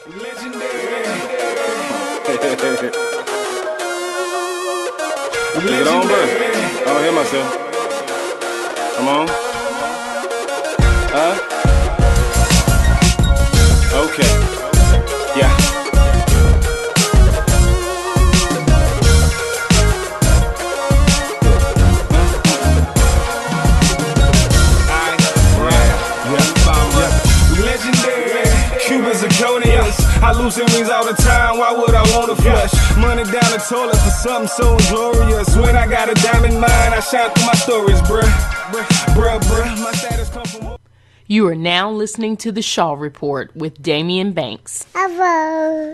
Legendary. Take it on, bro. I don't hear myself. Come on. Huh? Okay. Yeah. I loosen wings all the time, why would I wanna flush? Money down the toilet for something so inglorious. When I got a diamond mine, I shine through my stories, bruh. My status come from... You are now listening to the C.I.A.A Report with Damian Banks. Hello.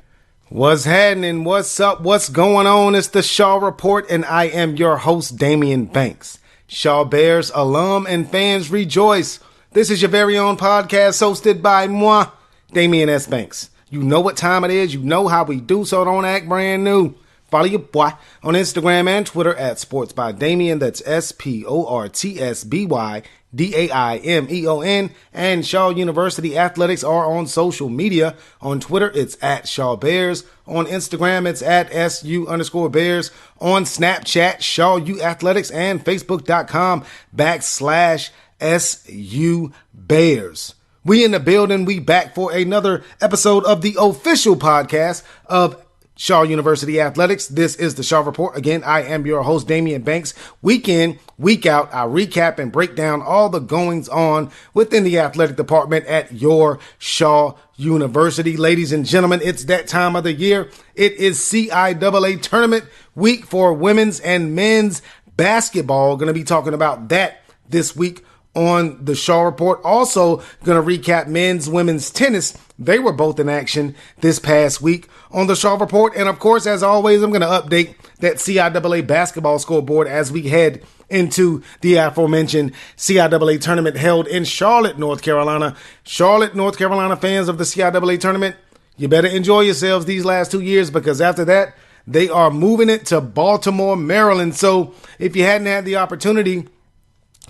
What's happening? What's up? What's going on? It's the C.I.A.A Report, and I am your host, Damian Banks. C.I.A.A Bears alum and fans rejoice. This is your very own podcast hosted by moi, Damian S. Banks. You know what time it is. You know how we do, so don't act brand new. Follow your boy on Instagram and Twitter at SportsByDamian. That's SportsByDamion. And C.I.A.A University Athletics are on social media. On Twitter, it's at C.I.A.A Bears. On Instagram, it's at SU_Bears. On Snapchat, C.I.A.A Athletics. And Facebook.com/SU Bears. We in the building. We back for another episode of the official podcast of C.I.A.A University Athletics. This is the C.I.A.A Report. Again, I am your host, Damian Banks. Week in, week out, I recap and break down all the goings on within the athletic department at your C.I.A.A University. Ladies and gentlemen, it's that time of the year. It is C.I.A.A Tournament week for women's and men's basketball. Going to be talking about that this week on the C.I.A.A Report. Also going to recap men's, women's tennis. They were both in action this past week on the C.I.A.A Report. And of course, as always, I'm going to update that C.I.A.A basketball scoreboard as we head into the aforementioned C.I.A.A tournament held in Charlotte, North Carolina. Charlotte, North Carolina fans of the C.I.A.A tournament, you better enjoy yourselves these last 2 years, because after that, they are moving it to Baltimore, Maryland. So if you hadn't had the opportunity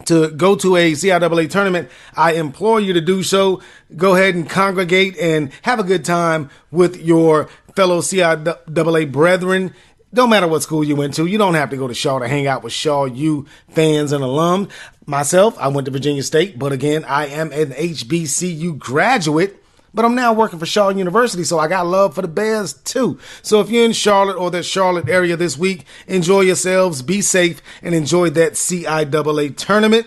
to go to a C.I.A.A tournament, I implore you to do so. Go ahead and congregate and have a good time with your fellow C.I.A.A brethren. Don't matter what school you went to. You don't have to go to Shaw to hang out with Shaw U fans and alum. Myself, I went to Virginia State, but again, I am an HBCU graduate. But I'm now working for C.I.A.A University, so I got love for the Bears too. So if you're in Charlotte or the Charlotte area this week, enjoy yourselves, be safe, and enjoy that C.I.A.A tournament.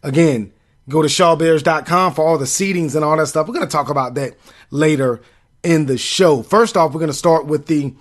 Again, go to ShawBears.com for all the seedings and all that stuff. We're going to talk about that later in the show. First off, we're going to start with the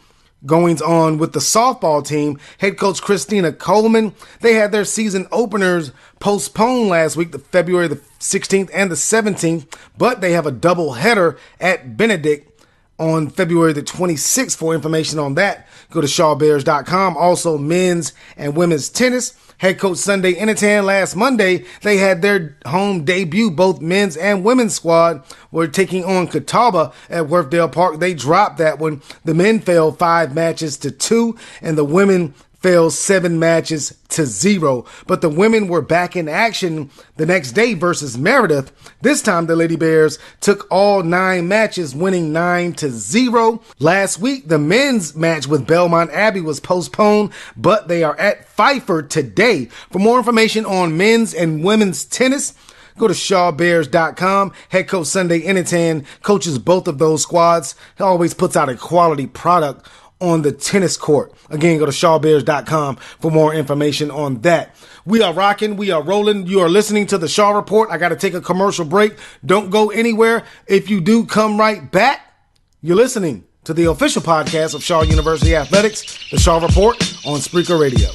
goings on with the softball team. Head coach Christina Coleman, they had their season openers postponed last week, the February the 16th and the 17th, but they have a double header at Benedict on February the 26th. For information on that, go to ShawBears.com. Also, men's and women's tennis. Head coach Sunday Initan, last Monday, they had their home debut. Both men's and women's squad were taking on Catawba at Worthdale Park. They dropped that one. The men fell 5 matches to 2, and the women fell 7 matches to 0. But the women were back in action the next day versus Meredith. This time the Lady Bears took all 9 matches, winning 9-0. Last week, the men's match with Belmont Abbey was postponed, but they are at Pfeiffer today. For more information on men's and women's tennis, go to ShawBears.com. Head coach Sunday Initan coaches both of those squads. He always puts out a quality product on the tennis court. Again, go to ShawBears.com for more information on that. We are rocking. We are rolling. You are listening to the C.I.A.A Report. I got to take a commercial break. Don't go anywhere. If you do, come right back. You're listening to the official podcast of C.I.A.A University Athletics, the C.I.A.A Report on Spreaker Radio.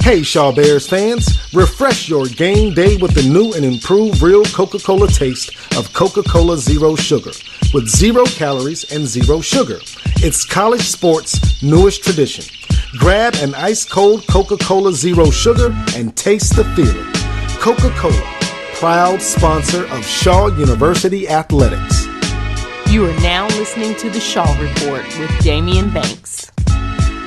Hey, C.I.A.A Bears fans, refresh your game day with the new and improved real Coca-Cola taste of Coca-Cola Zero Sugar. With 0 calories and 0 sugar. It's college sports' newest tradition. Grab an ice-cold Coca-Cola Zero Sugar and taste the feeling. Coca-Cola, proud sponsor of C.I.A.A University Athletics. You are now listening to the C.I.A.A Report with Damian Banks.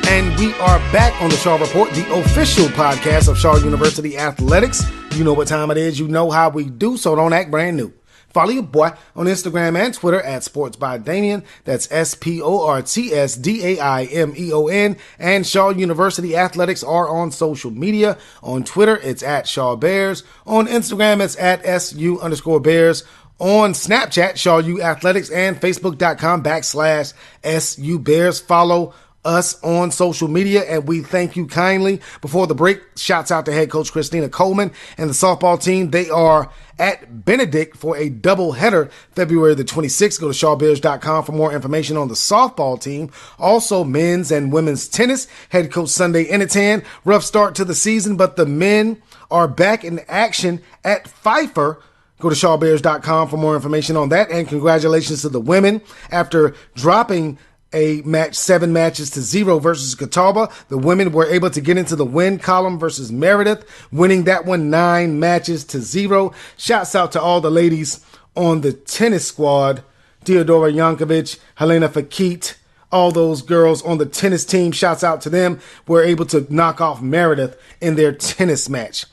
And we are back on the C.I.A.A Report, the official podcast of C.I.A.A University Athletics. You know what time it is. You know how we do, so don't act brand new. Follow your boy on Instagram and Twitter at Sports by Damian. That's SportsDaimeon. And Shaw University Athletics are on social media. On Twitter, it's at Shaw Bears. On Instagram, it's at SU_Bears. On Snapchat, Shaw U Athletics, and Facebook.com/SU Bears. Follow us on social media, and we thank you kindly. Before the break, shouts out to head coach Christina Coleman and the softball team. They are at Benedict for a doubleheader February the 26th. Go to shawbears.com for more information on the softball team. Also, men's and women's tennis. Head coach Sunday Initan. Rough start to the season, but the men are back in action at Pfeiffer. Go to shawbears.com for more information on that. And congratulations to the women. After dropping a match 7-0 versus Catawba, the women were able to get into the win column versus Meredith, winning that one 9-0. Shouts out to all the ladies on the tennis squad. Theodora Yankovic, Helena Fakit, all those girls on the tennis team. Shouts out to them. Were able to knock off Meredith in their tennis match.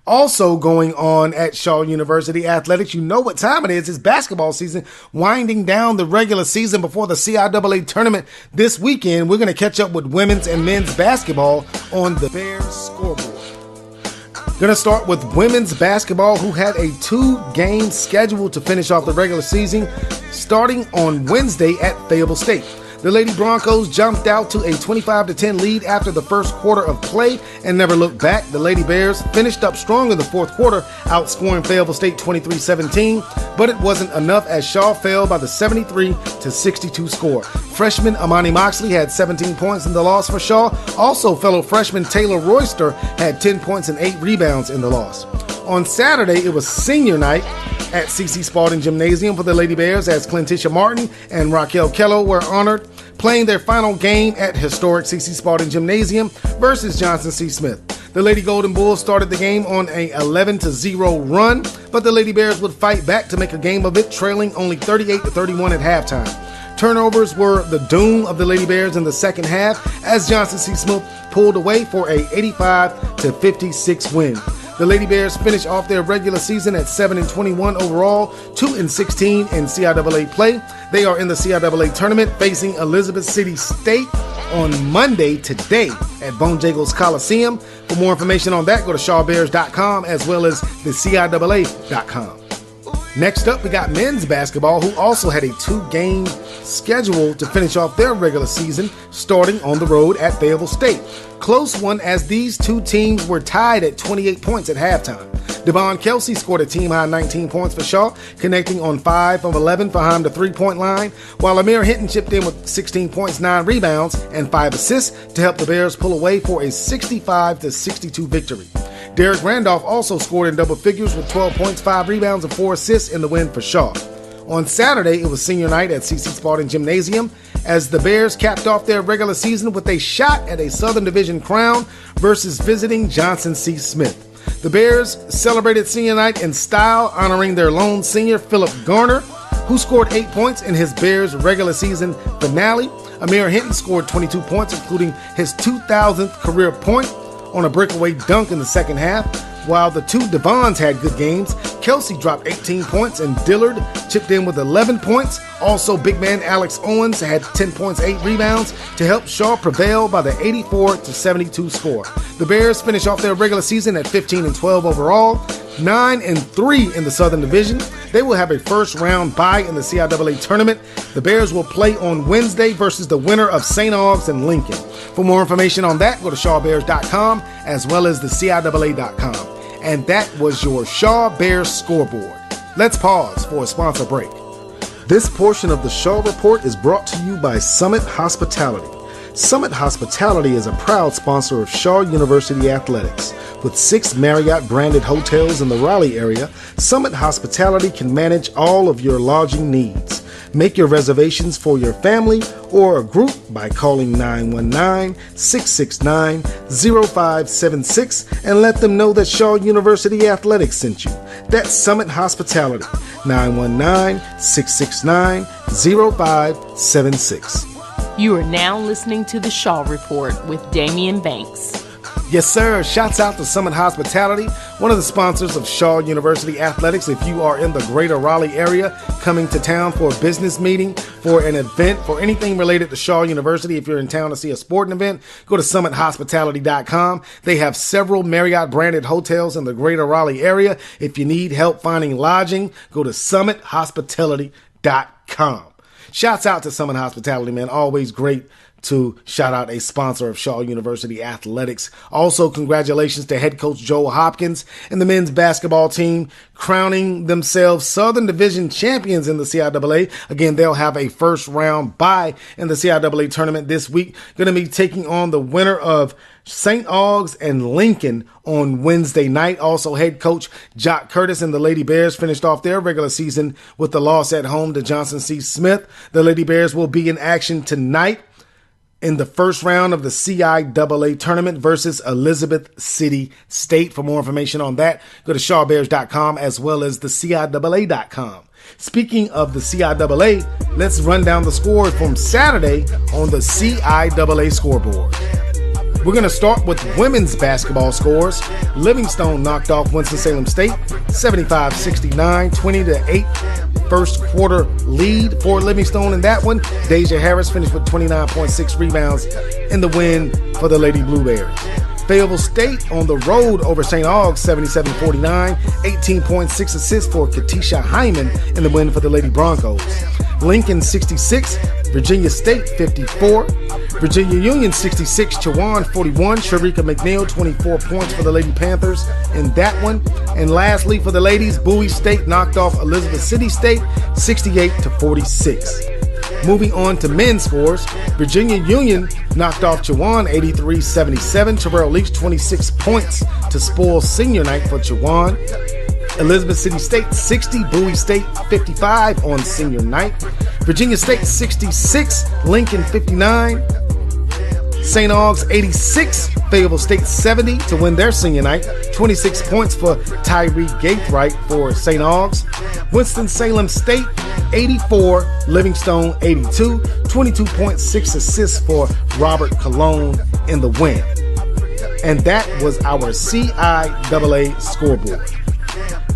Also going on at Shaw University Athletics, you know what time it is. It's basketball season, winding down the regular season before the C.I.A.A Tournament this weekend. We're going to catch up with women's and men's basketball on the Bears scoreboard. Going to start with women's basketball, who had a 2-game schedule to finish off the regular season, starting on Wednesday at Fayetteville State. The Lady Broncos jumped out to a 25-10 lead after the first quarter of play and never looked back. The Lady Bears finished up strong in the fourth quarter, outscoring Fayetteville State 23-17, but it wasn't enough as Shaw fell by the 73-62 score. Freshman Amani Moxley had 17 points in the loss for Shaw. Also, fellow freshman Taylor Royster had 10 points and 8 rebounds in the loss. On Saturday, it was senior night at C.C. Spalding Gymnasium for the Lady Bears as Clentisha Martin and Raquel Kello were honored, playing their final game at historic C.C. Spalding Gymnasium versus Johnson C. Smith. The Lady Golden Bulls started the game on a 11-0 run, but the Lady Bears would fight back to make a game of it, trailing only 38-31 at halftime. Turnovers were the doom of the Lady Bears in the second half as Johnson C. Smith pulled away for a 85-56 win. The Lady Bears finished off their regular season at 7-21 overall, 2-16 in C.I.A.A play. They are in the C.I.A.A Tournament facing Elizabeth City State on Monday today at Bone Jagles Coliseum. For more information on that, go to shawbears.com as well as the CIAA.com. Next up, we got men's basketball, who also had a 2-game schedule to finish off their regular season, starting on the road at Fayetteville State. Close one as these two teams were tied at 28 points at halftime. Devon Kelsey scored a team-high 19 points for Shaw, connecting on 5 of 11 behind the three-point line, while Amir Hinton chipped in with 16 points, 9 rebounds, and 5 assists to help the Bears pull away for a 65-62 victory. Derek Randolph also scored in double figures with 12 points, 5 rebounds, and 4 assists in the win for Shaw. On Saturday, it was senior night at C.C. Spalding Gymnasium as the Bears capped off their regular season with a shot at a Southern Division crown versus visiting Johnson C. Smith. The Bears celebrated senior night in style, honoring their lone senior, Philip Garner, who scored 8 points in his Bears regular season finale. Amir Hinton scored 22 points, including his 2,000th career point on a breakaway dunk in the second half. While the two Devons had good games, Kelsey dropped 18 points and Dillard chipped in with 11 points. Also, big man Alex Owens had 10 points, 8 rebounds to help Shaw prevail by the 84-72 score. The Bears finish off their regular season at 15-12 overall, 9-3 in the Southern Division. They will have a first-round bye in the C.I.A.A Tournament. The Bears will play on Wednesday versus the winner of St. Aug's and Lincoln. For more information on that, go to shawbears.com as well as the CIAA.com. And that was your Shaw Bears scoreboard. Let's pause for a sponsor break. This portion of the Shaw Report is brought to you by Summit Hospitality. Summit Hospitality is a proud sponsor of Shaw University Athletics. With 6 Marriott-branded hotels in the Raleigh area, Summit Hospitality can manage all of your lodging needs. Make your reservations for your family or a group by calling 919-669-0576 and let them know that Shaw University Athletics sent you. That's Summit Hospitality, 919-669-0576. You are now listening to the Shaw Report with Damian Banks. Yes, sir. Shouts out to Summit Hospitality, one of the sponsors of C.I.A.A University Athletics. If you are in the greater Raleigh area, coming to town for a business meeting, for an event, for anything related to C.I.A.A University, if you're in town to see a sporting event, go to summithospitality.com. They have several Marriott branded hotels in the greater Raleigh area. If you need help finding lodging, go to summithospitality.com. Shouts out to Summit Hospitality, man. Always great to shout out a sponsor of C.I.A.A University Athletics. Also, congratulations to head coach Joe Hopkins and the men's basketball team, crowning themselves Southern Division champions in the C.I.A.A. Again, they'll have a first round bye in the C.I.A.A tournament this week. Going to be taking on the winner of St. Aug's and Lincoln on Wednesday night. Also, head coach Jock Curtis and the Lady Bears finished off their regular season with the loss at home to Johnson C. Smith. The Lady Bears will be in action tonight in the first round of the C.I.A.A Tournament versus Elizabeth City State. For more information on that, go to shawbears.com as well as the CIAA.com. Speaking of the C.I.A.A, let's run down the scores from Saturday on the C.I.A.A scoreboard. We're going to start with women's basketball scores. Livingstone knocked off Winston-Salem State 75-69, 20-8 first quarter lead for Livingstone in that one. Deja Harris finished with 29.6 rebounds in the win for the Lady Blue Bears. Fayetteville State on the road over St. Aug's 77-49, 18.6 assists for Katisha Hyman in the win for the Lady Broncos. Lincoln 66, Virginia State 54, Virginia Union 66, Chowan 41, Sharika McNeil 24 points for the Lady Panthers in that one. And lastly for the ladies, Bowie State knocked off Elizabeth City State 68-46. Moving on to men's scores, Virginia Union knocked off Chowan 83-77, Terrell Leach 26 points to spoil senior night for Chowan. Elizabeth City State 60, Bowie State 55 on senior night. Virginia State 66, Lincoln 59. St. Aug's 86, Fayetteville State 70 to win their senior night. 26 points for Tyree Gaithright for St. Aug's. Winston-Salem State 84, Livingstone 82, 22.6 assists for Robert Cologne in the win. And that was our C.I.A.A scoreboard.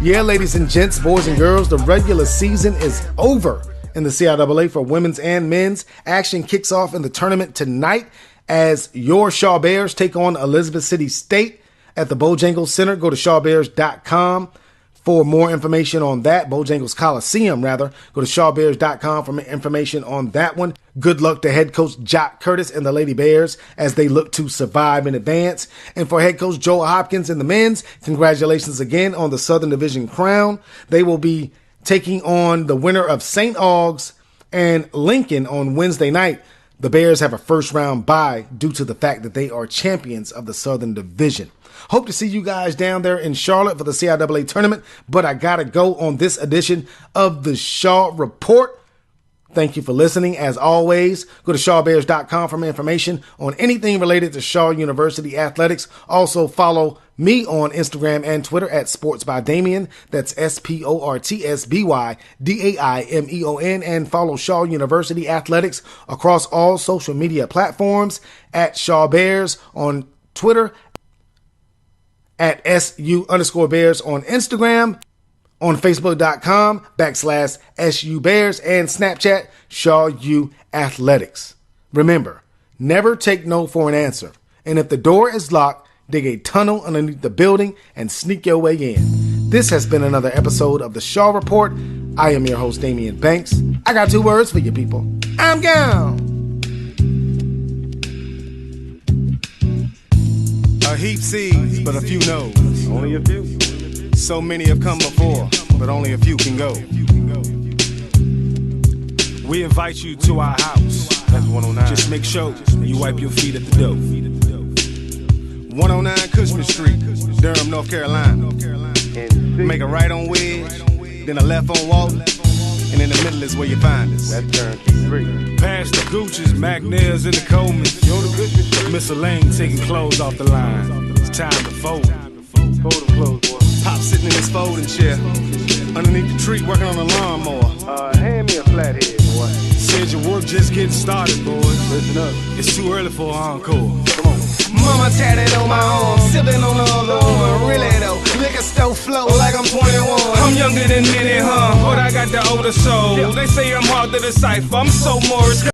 Yeah, ladies and gents, boys and girls, the regular season is over in the C.I.A.A for women's and men's. Action kicks off in the tournament tonight as your C.I.A.A Bears take on Elizabeth City State at the Bojangles Center. Go to shawbears.com for more information on that. Bojangles Coliseum, rather. Go to shawbears.com for information on that one. Good luck to head coach Jock Curtis and the Lady Bears as they look to survive in advance. And for head coach Joe Hopkins and the men's, congratulations again on the Southern Division crown. They will be taking on the winner of St. Aug's and Lincoln on Wednesday night. The Bears have a first round bye due to the fact that they are champions of the Southern Division. Hope to see you guys down there in Charlotte for the C.I.A.A tournament, but I gotta go on this edition of the Shaw Report. Thank you for listening. As always, go to shawbears.com for more information on anything related to C.I.A.A University Athletics. Also follow me on Instagram and Twitter at Sports by Damien. That's SportsByDaimeon. And follow C.I.A.A University Athletics across all social media platforms at Shaw Bears on Twitter, at SU_Bears on Instagram, on Facebook.com/SU Bears, and Snapchat C.I.A.A Athletics. Remember, never take no for an answer. And if the door is locked, dig a tunnel underneath the building and sneak your way in. This has been another episode of the C.I.A.A Report. I am your host, Damian Banks. I got 2 words for you people. I'm gone. A heap sees, but a few knows. Only a few. So many have come before, but only a few can go. We invite you to our house. That's 109. Just make sure you wipe your feet at the door. 109 Cushman Street, Durham, North Carolina. Make a right on Wedge, then a left on Walton, and in the middle is where you find us. That's Turnkey 3. Past the Gooches, McNair's, and the Colemans. Miss Elaine taking clothes off the line. It's time to fold. Fold them clothes, boy. Pop sitting in his folding chair, underneath the tree working on a lawnmower. Hand me a flathead, boy. Said your work just getting started, boys. Listen up. It's too early for an encore. Come on. Mama tatted on my arm, sipping on the other one. Really though, liquor store flow like I'm 21. I'm younger than many, but I got the older soul. They say I'm hard to decipher, I'm so Morris.